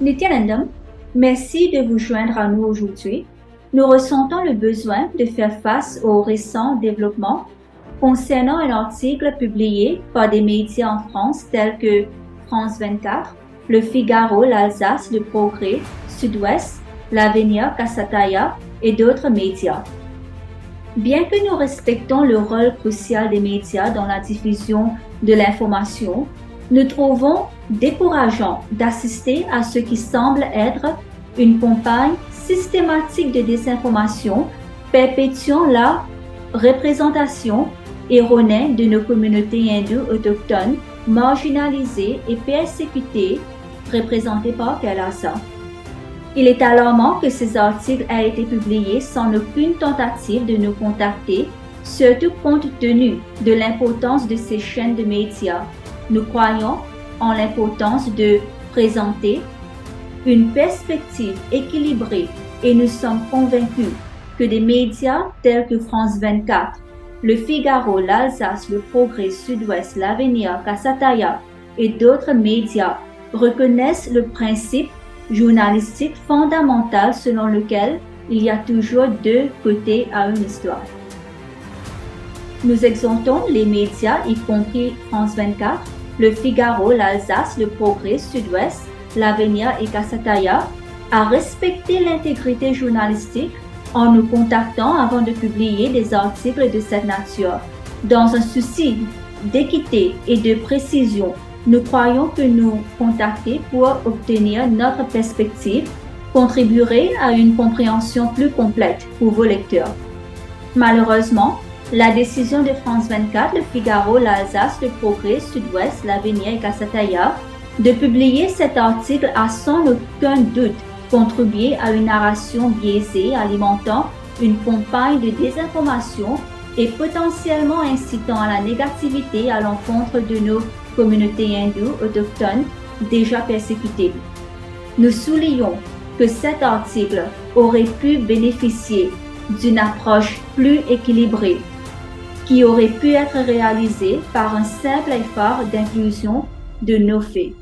Nityanandam, merci de vous joindre à nous aujourd'hui. Nous ressentons le besoin de faire face aux récents développements concernant un article publié par des médias en France tels que France 24, Le Figaro, l'Alsace, Le Progrès, Sud-Ouest, l'Avenir, Kasataya et d'autres médias. Bien que nous respectons le rôle crucial des médias dans la diffusion de l'information, nous trouvons décourageant d'assister à ce qui semble être une campagne systématique de désinformation perpétuant la représentation erronée de nos communautés hindoues autochtones marginalisées et persécutées, représentées par Kailasa. Il est alarmant que ces articles aient été publiés sans aucune tentative de nous contacter, surtout compte tenu de l'importance de ces chaînes de médias. Nous croyons en l'importance de présenter une perspective équilibrée et nous sommes convaincus que des médias tels que France 24, Le Figaro, l'Alsace, Le Progrès, Sud-Ouest, l'Avenir, Kasataya et d'autres médias reconnaissent le principe journalistique fondamental selon lequel il y a toujours deux côtés à une histoire. Nous exhortons les médias, y compris France 24, Le Figaro, l'Alsace, Le Progrès, Sud-Ouest, l'Avenir et Kasataya, à respecter l'intégrité journalistique en nous contactant avant de publier des articles de cette nature. Dans un souci d'équité et de précision, nous croyons que nous contacter pour obtenir notre perspective contribuerait à une compréhension plus complète pour vos lecteurs. Malheureusement, la décision de France 24, Le Figaro, l'Alsace, Le Progrès, Sud-Ouest, l'Avenir et Kasataya de publier cet article a sans aucun doute contribué à une narration biaisée alimentant une campagne de désinformation et potentiellement incitant à la négativité à l'encontre de nos communautés hindoues autochtones déjà persécutées. Nous soulignons que cet article aurait pu bénéficier d'une approche plus équilibrée qui aurait pu être réalisée par un simple effort d'inclusion de nos faits.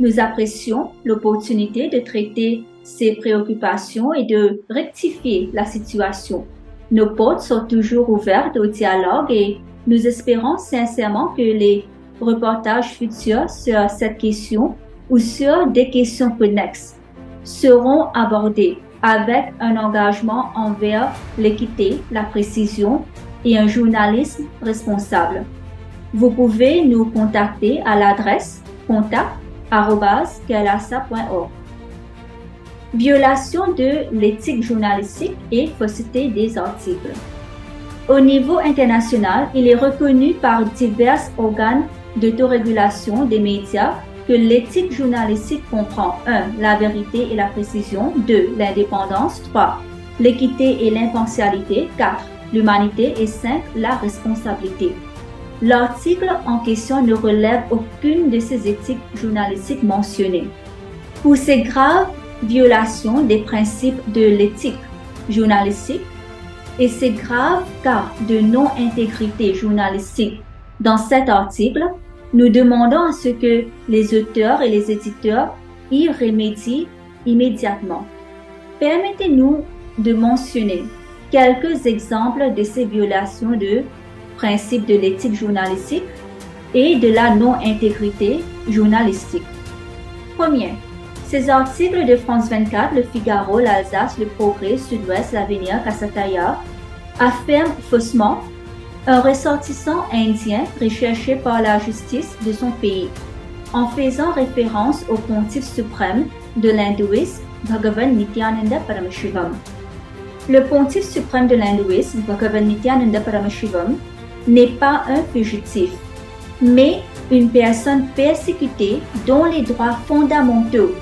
Nous apprécions l'opportunité de traiter ces préoccupations et de rectifier la situation. Nos portes sont toujours ouvertes au dialogue et nous espérons sincèrement que les reportages futurs sur cette question ou sur des questions connexes seront abordés avec un engagement envers l'équité, la précision et un journalisme responsable. Vous pouvez nous contacter à l'adresse contact@kailasa.org. Violation de l'éthique journalistique et fausseté des articles. Au niveau international, il est reconnu par divers organes d'autorégulation des médias que l'éthique journalistique comprend 1. La vérité et la précision, 2. L'indépendance, 3. L'équité et l'impartialité, 4. L'humanité et 5. La responsabilité. L'article en question ne relève aucune de ces éthiques journalistiques mentionnées. Pour ces graves violations des principes de l'éthique journalistique et ces graves cas de non-intégrité journalistique dans cet article, nous demandons à ce que les auteurs et les éditeurs y remédient immédiatement. Permettez-nous de mentionner quelques exemples de ces violations de principes de l'éthique journalistique et de la non-intégrité journalistique. Premier, ces articles de France 24, Le Figaro, l'Alsace, Le Progrès, Sud-Ouest, l'Avenir, Kasataya affirment faussement un ressortissant indien recherché par la justice de son pays, en faisant référence au pontife suprême de l'hindouisme, Bhagavan Nityananda Paramashivam. Le pontife suprême de l'hindouisme, Bhagavan Nityananda Paramashivam, n'est pas un fugitif, mais une personne persécutée dont les droits fondamentaux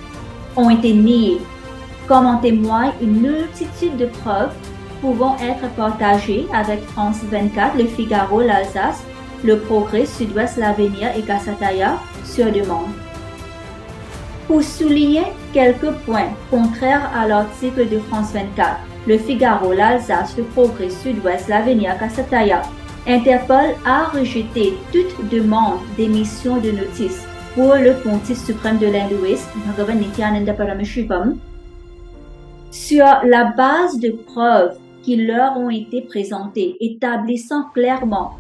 ont été niés, comme en témoigne une multitude de preuves pouvant être partagées avec France 24, Le Figaro, l'Alsace, Le Progrès, Sud-Ouest, l'Avenir et Kasataya sur demande. Pour souligner quelques points contraires à l'article de France 24, Le Figaro, l'Alsace, Le Progrès, Sud-Ouest, l'Avenir, Kasataya, Interpol a rejeté toute demande d'émission de notice pour le pontife suprême de l'hindouisme, Bhagavan Nityananda Paramashivam, sur la base de preuves qui leur ont été présentées, établissant clairement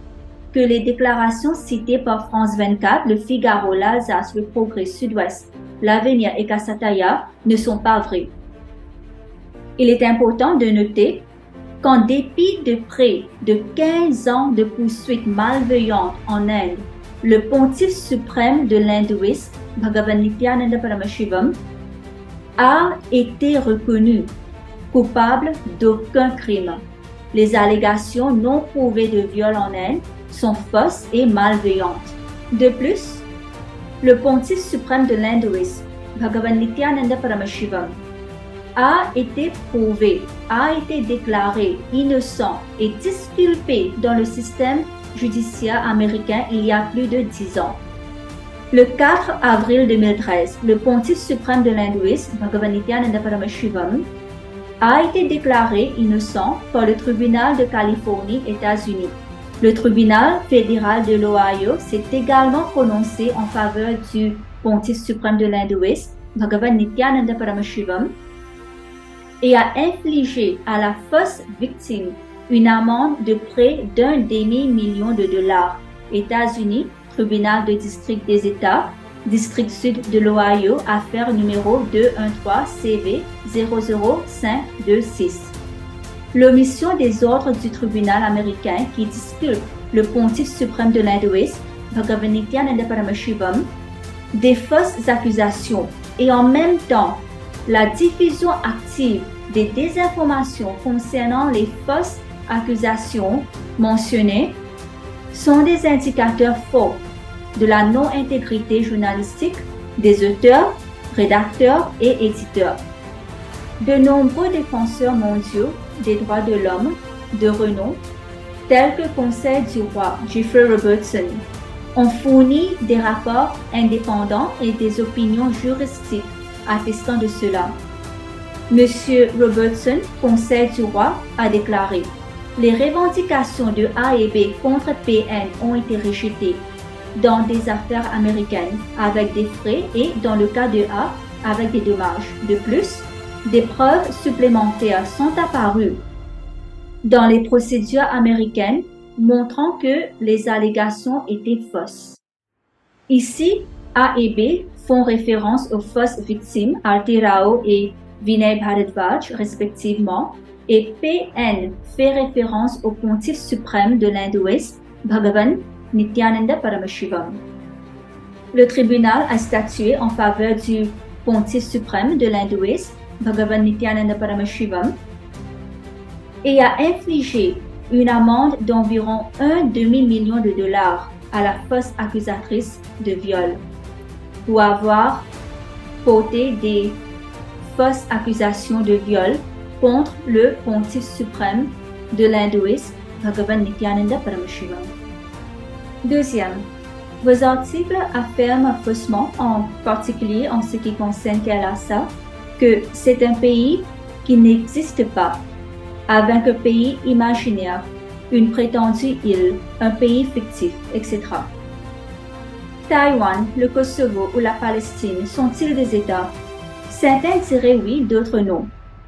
que les déclarations citées par France 24, Le Figaro, l'Alsace, Le Progrès, Sud-Ouest, L'Avenir et Kasataya ne sont pas vraies. Il est important de noter qu'en dépit de près de 15 ans de poursuites malveillantes en Inde, le pontife suprême de l'hindouisme, Bhagavan Nityananda Paramashivam, a été reconnu coupable d'aucun crime. Les allégations non prouvées de viol en Inde sont fausses et malveillantes. De plus, le pontife suprême de l'hindouisme, Bhagavan Nityananda Paramashivam, a été prouvé, a été déclaré innocent et disculpé dans le système judiciaire américain il y a plus de 10 ans. Le 4 avril 2013, le pontife suprême de l'hindouisme, Bhagavan Nityananda Paramashivam, a été déclaré innocent par le tribunal de Californie, États-Unis. Le tribunal fédéral de l'Ohio s'est également prononcé en faveur du pontife suprême de l'hindouisme, Bhagavan Nityananda Paramashivam, et a infligé à la fausse victime une amende de près d'1 demi-million de dollars. États-Unis, tribunal de district des États, district sud de l'Ohio, affaire numéro 213 CV 00526. L'omission des ordres du tribunal américain qui disculpe le pontife suprême de l'hindouisme, Bhagavan Nityananda Paramashivam, des fausses accusations et en même temps la diffusion active des désinformations concernant les fausses accusations mentionnées sont des indicateurs forts de la non-intégrité journalistique des auteurs, rédacteurs et éditeurs. De nombreux défenseurs mondiaux des droits de l'homme de renom, tels que Conseil du roi Jeffrey Robertson, ont fourni des rapports indépendants et des opinions juridiques attestant de cela. Monsieur Robertson, Conseil du roi, a déclaré: les revendications de A et B contre PN ont été rejetées dans des affaires américaines avec des frais et dans le cas de A avec des dommages. De plus, des preuves supplémentaires sont apparues dans les procédures américaines montrant que les allégations étaient fausses. Ici, A et B font référence aux fausses victimes Aarti Rao et Vinay Bharadwaj respectivement, et PN fait référence au pontife suprême de l'hindouisme, Bhagavan Nityananda Paramashivam. Le tribunal a statué en faveur du pontife suprême de l'hindouisme, Bhagavan Nityananda Paramashivam, et a infligé une amende d'environ 1 demi-million de dollars à la fausse accusatrice de viol pour avoir porté des fausses accusations de viol contre le pontife suprême de l'hindouisme, Bhagavan Nityananda Paramashivam. Deuxième, vos articles affirment faussement, en particulier en ce qui concerne Kailasa, que c'est un pays qui n'existe pas, avec un pays imaginaire, une prétendue île, un pays fictif, etc. Taïwan, le Kosovo ou la Palestine sont-ils des États? Certains diraient oui, d'autres non.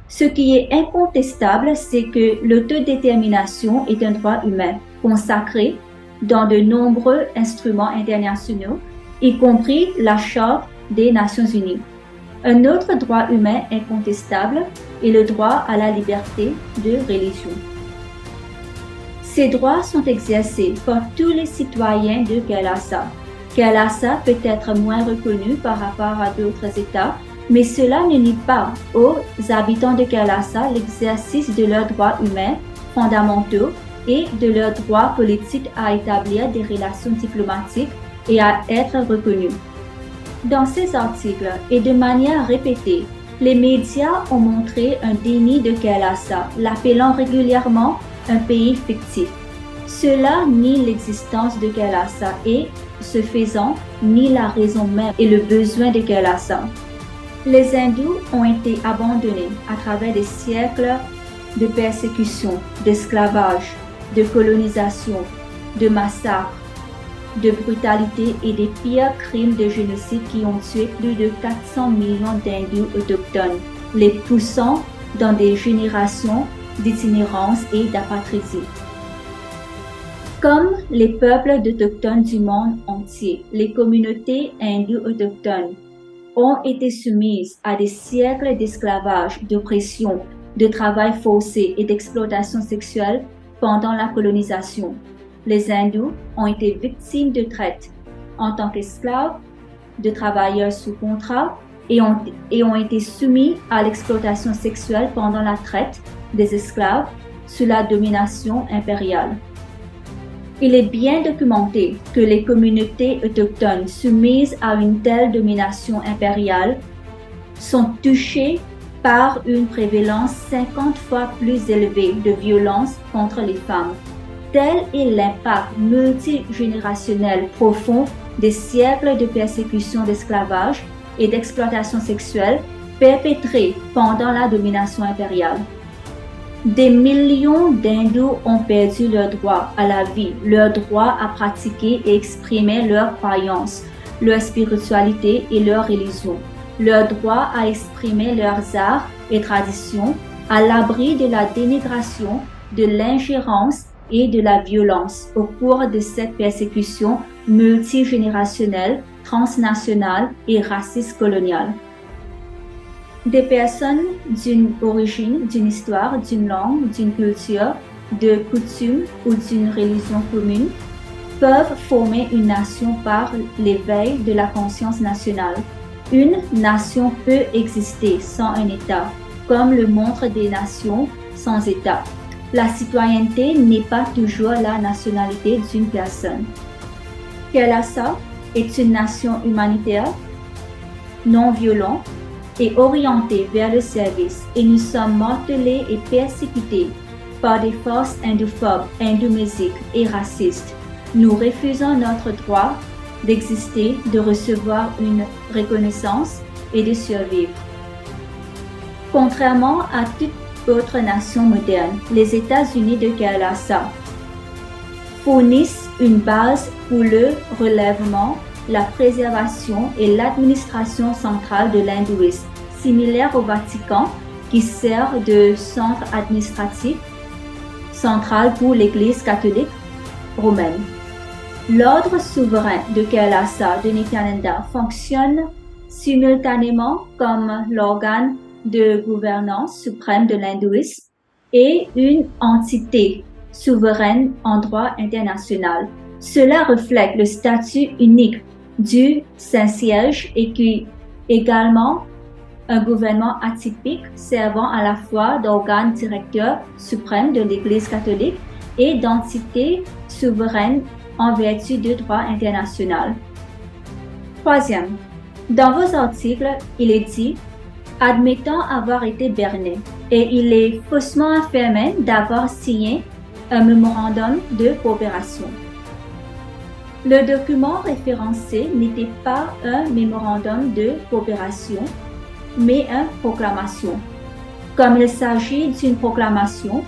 Ce qui est incontestable, c'est que l'autodétermination est un droit humain consacré dans de nombreux instruments internationaux, y compris la Charte des Nations Unies. Un autre droit humain incontestable est le droit à la liberté de religion. Ces droits sont exercés par tous les citoyens de Kailasa. Kailasa peut être moins reconnu par rapport à d'autres États, mais cela ne nie pas aux habitants de Kailasa l'exercice de leurs droits humains fondamentaux et de leur droit politique à établir des relations diplomatiques et à être reconnus. Dans ces articles et de manière répétée, les médias ont montré un déni de Kailasa, l'appelant régulièrement un pays fictif. Cela nie l'existence de Kailasa et, ce faisant, nie la raison même et le besoin de Kailasa. Les hindous ont été abandonnés à travers des siècles de persécution, d'esclavage, de colonisation, de massacres, de brutalité et des pires crimes de génocide qui ont tué plus de 400 millions d'Hindous autochtones, les poussant dans des générations d'itinérance et d'apatridie. Comme les peuples autochtones du monde entier, les communautés hindou-autochtones ont été soumises à des siècles d'esclavage, d'oppression, de travail forcé et d'exploitation sexuelle pendant la colonisation. Les hindous ont été victimes de traite en tant qu'esclaves, de travailleurs sous contrat et ont été soumis à l'exploitation sexuelle pendant la traite des esclaves sous la domination impériale. Il est bien documenté que les communautés autochtones soumises à une telle domination impériale sont touchées par une prévalence 50 fois plus élevée de violence contre les femmes. Tel est l'impact multigénérationnel profond des siècles de persécution d'esclavage et d'exploitation sexuelle perpétrés pendant la domination impériale. Des millions d'Hindous ont perdu leur droit à la vie, leur droit à pratiquer et exprimer leurs croyances, leur spiritualité et leur religion, leur droit à exprimer leurs arts et traditions à l'abri de la dénigration, de l'ingérence et de la violence au cours de cette persécution multigénérationnelle, transnationale et raciste coloniale. Des personnes d'une origine, d'une histoire, d'une langue, d'une culture, de coutumes ou d'une religion commune peuvent former une nation par l'éveil de la conscience nationale. Une nation peut exister sans un État, comme le montrent des nations sans État. La citoyenneté n'est pas toujours la nationalité d'une personne. Kailasa est une nation humanitaire, non violente et orientée vers le service, et nous sommes mortelés et persécutés par des forces hindouphobes, hindoumésiques et racistes. Nous refusons notre droit d'exister, de recevoir une reconnaissance et de survivre. Contrairement à toute autre nation moderne, les États-Unis de Kailasa fournissent une base pour le relèvement, la préservation et l'administration centrale de l'hindouisme, similaire au Vatican, qui sert de centre administratif central pour l'Église catholique romaine. L'ordre souverain de Kailasa de Nityananda fonctionne simultanément comme l'organe de gouvernance suprême de l'hindouisme et une entité souveraine en droit international. Cela reflète le statut unique du Saint-Siège et qui est également un gouvernement atypique servant à la fois d'organe directeur suprême de l'Église catholique et d'entité souveraine en vertu du droit international. Troisième, dans vos articles, il est dit « admettant avoir été berné » et il est faussement affirmé d'avoir signé un mémorandum de coopération. Le document référencé n'était pas un mémorandum de coopération, mais une proclamation. Comme il s'agit d'une proclamation,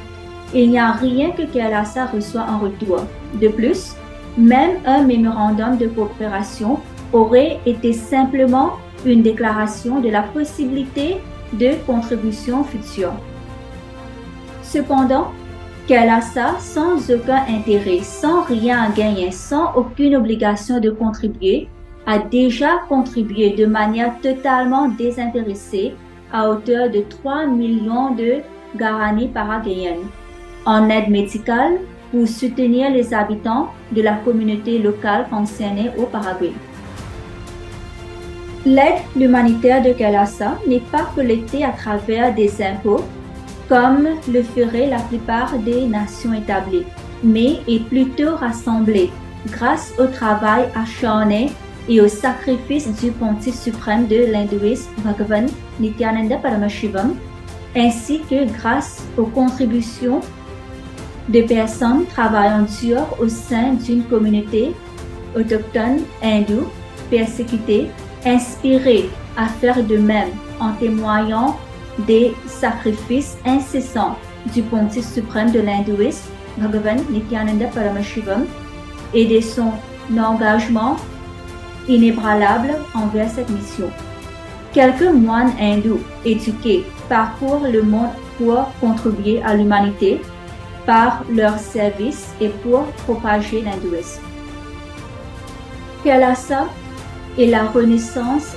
il n'y a rien que Kailasa reçoit en retour. De plus, même un mémorandum de coopération aurait été simplement une déclaration de la possibilité de contributions futures. Cependant, Kailasa, sans aucun intérêt, sans rien à gagner, sans aucune obligation de contribuer, a déjà contribué de manière totalement désintéressée à hauteur de 3 millions de guaranis paraguayens en aide médicale pour soutenir les habitants de la communauté locale concernée au Paraguay. L'aide humanitaire de Kailasa n'est pas collectée à travers des impôts, comme le feraient la plupart des nations établies, mais est plutôt rassemblée grâce au travail acharné et au sacrifice du pontife suprême de l'hindouisme Bhagavan Nityananda Paramashivam, ainsi que grâce aux contributions de personnes travaillant dur au sein d'une communauté autochtone hindoue persécutée, inspirée à faire de même en témoignant des sacrifices incessants du pontife suprême de l'hindouisme, Bhagavan Nityananda Paramashivam, et de son engagement inébranlable envers cette mission. Quelques moines hindous éduqués parcourent le monde pour contribuer à l'humanité par leur service et pour propager l'hindouisme. Kailasa est la renaissance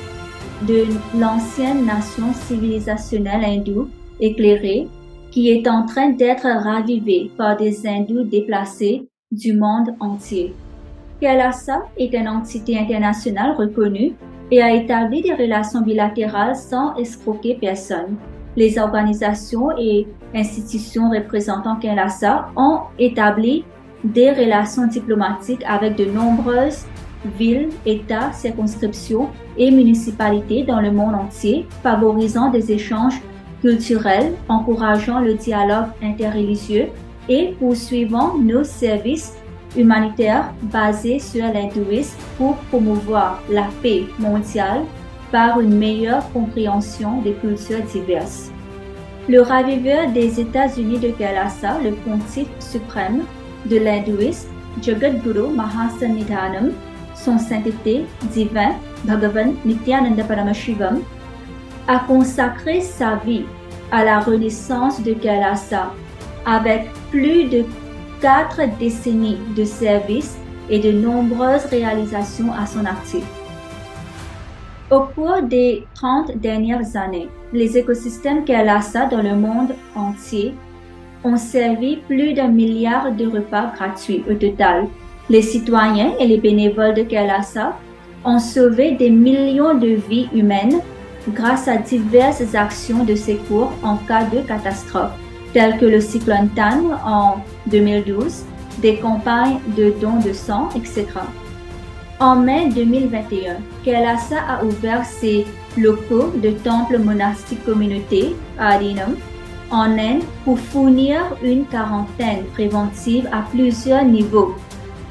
de l'ancienne nation civilisationnelle hindoue éclairée qui est en train d'être ravivée par des hindous déplacés du monde entier. Kailasa est une entité internationale reconnue et a établi des relations bilatérales sans escroquer personne. Les organisations et institutions représentant Kailasa ont établi des relations diplomatiques avec de nombreuses villes, États, circonscriptions et municipalités dans le monde entier, favorisant des échanges culturels, encourageant le dialogue interreligieux et poursuivant nos services humanitaires basés sur l'hindouisme pour promouvoir la paix mondiale par une meilleure compréhension des cultures diverses. Le raviveur des États-Unis de Kailasa, le pontife suprême de l'hindouisme, Jagadguru Mahasannidhanam, son sainteté divin, Bhagavan Nityananda Paramashivam, a consacré sa vie à la renaissance de Kailasa avec plus de 4 décennies de service et de nombreuses réalisations à son actif. Au cours des 30 dernières années, les écosystèmes Kailasa dans le monde entier ont servi plus d'1 milliard de repas gratuits au total. Les citoyens et les bénévoles de Kailasa ont sauvé des millions de vies humaines grâce à diverses actions de secours en cas de catastrophe, telles que le cyclone Tan en 2012, des campagnes de dons de sang, etc. En mai 2021, Kailasa a ouvert ses locaux de temple monastique communauté à Adinam, en Inde, pour fournir une quarantaine préventive à plusieurs niveaux,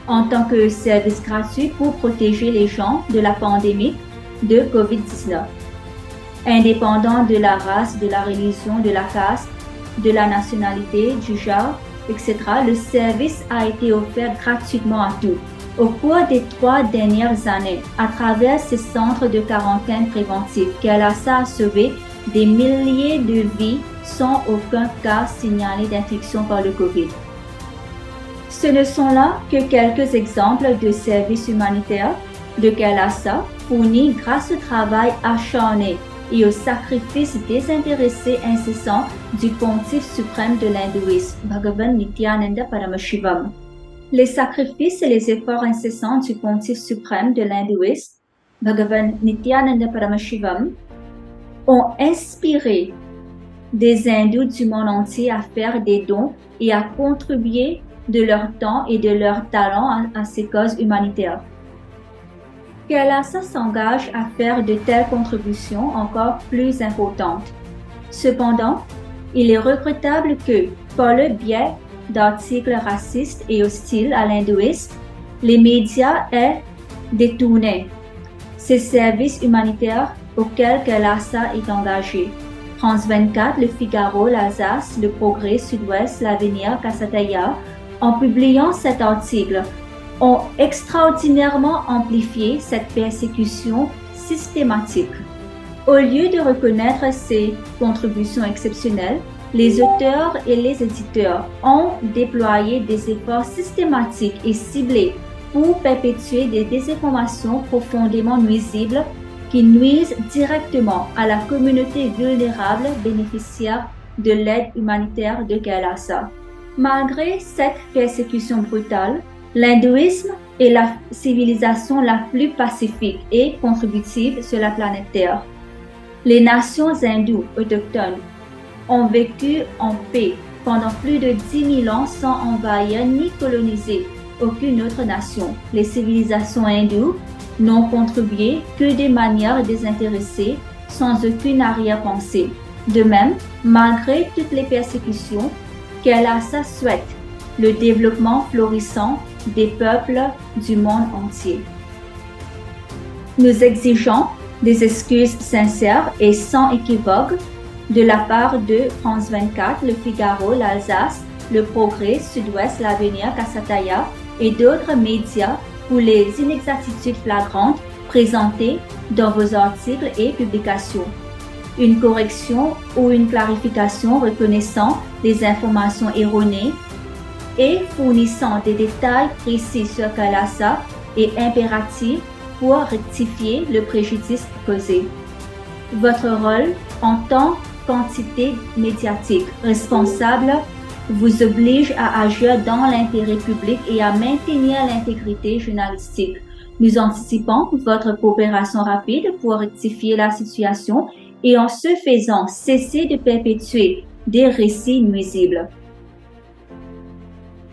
en tant que service gratuit pour protéger les gens de la pandémie de COVID-19. Indépendant de la race, de la religion, de la caste, de la nationalité, du genre, etc., le service a été offert gratuitement à tous. Au cours des 3 dernières années, à travers ces centres de quarantaine préventive, Kailasa a sauvé des milliers de vies sans aucun cas signalé d'infection par le COVID. Ce ne sont là que quelques exemples de services humanitaires de Kailasa fournis grâce au travail acharné et au sacrifice désintéressé incessant du pontife suprême de l'hindouisme, Bhagavan Nityananda Paramashivam. Les sacrifices et les efforts incessants du pontife suprême de l'hindouisme, Bhagavan Nityananda Paramashivam, ont inspiré des hindous du monde entier à faire des dons et à contribuer de leur temps et de leur talent à ces causes humanitaires. Kailasa s'engage à faire de telles contributions encore plus importantes. Cependant, il est regrettable que, par le biais d'articles racistes et hostiles à l'hindouisme, les médias aient détourné ces services humanitaires auxquels Kailasa est engagé. France 24, Le Figaro, l'Alsace, Le Progrès, Sud-Ouest, L'Avenir, Kasataya, en publiant cet article, ont extraordinairement amplifié cette persécution systématique. Au lieu de reconnaître ces contributions exceptionnelles, les auteurs et les éditeurs ont déployé des efforts systématiques et ciblés pour perpétuer des désinformations profondément nuisibles qui nuisent directement à la communauté vulnérable bénéficiaire de l'aide humanitaire de Kailasa. Malgré cette persécution brutale, l'hindouisme est la civilisation la plus pacifique et contributive sur la planète Terre. Les nations hindoues autochtones ont vécu en paix pendant plus de 10 000 ans sans envahir ni coloniser aucune autre nation. Les civilisations hindoues n'ont contribué que de manière désintéressée, sans aucune arrière-pensée. De même, malgré toutes les persécutions, Kailasa souhaite le développement florissant des peuples du monde entier. Nous exigeons des excuses sincères et sans équivoque de la part de France 24, Le Figaro, l'Alsace, Le Progrès, Sud-Ouest, L'Avenir, Kasataya et d'autres médias pour les inexactitudes flagrantes présentées dans vos articles et publications. Une correction ou une clarification reconnaissant les informations erronées et fournissant des détails précis sur CALASA est impératif pour rectifier le préjudice causé. Votre rôle en tant qu'entité médiatique responsable vous oblige à agir dans l'intérêt public et à maintenir l'intégrité journalistique. Nous anticipons votre coopération rapide pour rectifier la situation et en ce faisant cesser de perpétuer des récits nuisibles.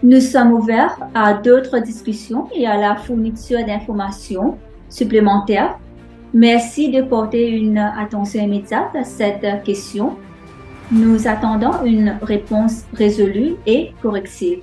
Nous sommes ouverts à d'autres discussions et à la fourniture d'informations supplémentaires. Merci de porter une attention immédiate à cette question. Nous attendons une réponse résolue et corrective.